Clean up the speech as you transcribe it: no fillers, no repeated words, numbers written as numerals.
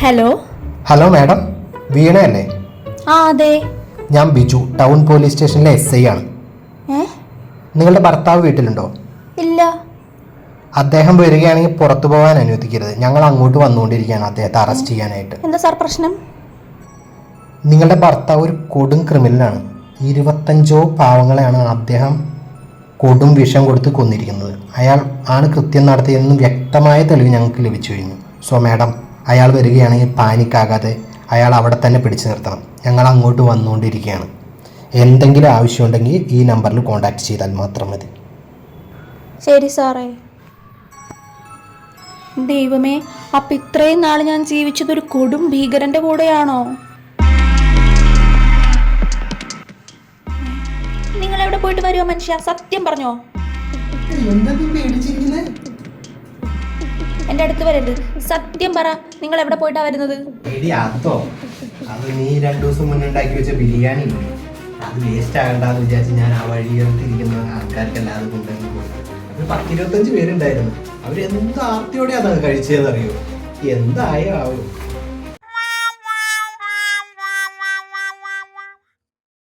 Hello hello madam, വീണയല്ലേ? ആ അതെ. ഞാൻ ബിജു, ടൗൺ പോലീസ് സ്റ്റേഷനിലെ SI ആണ്. നിങ്ങളുടെ ഭർത്താവ് വീട്ടിലുണ്ടോ? ഇല്ല. അദ്ദേഹം വരികയാണെങ്കിൽ പുറത്തു പോകാൻ അനുവദിക്കരുത്. ഞങ്ങൾ അങ്ങോട്ട് വന്നുകൊണ്ടിരിക്കുകയാണ് അദ്ദേഹത്തെ അറസ്റ്റ് ചെയ്യാനായിട്ട്. എന്താ സാർ പ്രശ്നം? നിങ്ങളുടെ ഭർത്താവ് ഒരു കൊടും ക്രിമിനലാണ്. 25 പാവങ്ങളെയാണ് അദ്ദേഹം കൊടും വിഷം കൊടുത്ത് കൊന്നിരിക്കുന്നത്. അയാൾ ആണ് കൃത്യം നടത്തിയതെന്നും വ്യക്തമായ തെളിവ് ഞങ്ങൾക്ക് ലഭിച്ചു കഴിഞ്ഞു. സോ മാഡം, അയാൾ വരികയാണെങ്കിൽ പാനിക്കാകാതെ അയാൾ അവിടെ തന്നെ പിടിച്ചു നിർത്തണം. ഞങ്ങൾ അങ്ങോട്ട് വന്നുകൊണ്ടിരിക്കുകയാണ്. എന്തെങ്കിലും ആവശ്യമുണ്ടെങ്കിൽ ഈ നമ്പറിൽ കോൺടാക്ട് ചെയ്താൽ മാത്രം മതി. ശരി സാറേ. ദൈവമേ, അപ്പം ഇത്രയും നാൾ ഞാൻ ജീവിച്ചത് ഒരു കൊടും ഭീകരന്റെ കൂടെയാണോ? നിങ്ങൾ എവിടെ പോയിട്ട് വരുമോ മനുഷ്യ? സത്യം പറഞ്ഞോ. എന്റെ അടുത്ത് വരരുത്. സത്യം പറ, നിങ്ങൾ എവിടെ പോയിട്ടാ വരുന്നത്? അത് നീ 2 ദിവസം മുന്നേ ഉണ്ടാക്കി വെച്ച ബിരിയാണി അത് വേസ്റ്റ് ആകണ്ടെന്ന് വിചാരിച്ച് ഞാൻ ആ വഴിയിലിരിക്കുന്ന ആൾക്കാർക്കെല്ലാതും കൊണ്ടുവന്ന് കൊടുത്തു. ഒരു 10-25 പേരുണ്ടായിരുന്നു. അവരെന്ത് ആർത്തിയോടെ അതൊക്കെ കഴിച്ചതെന്നറിയോ? എന്തായോ ആവും.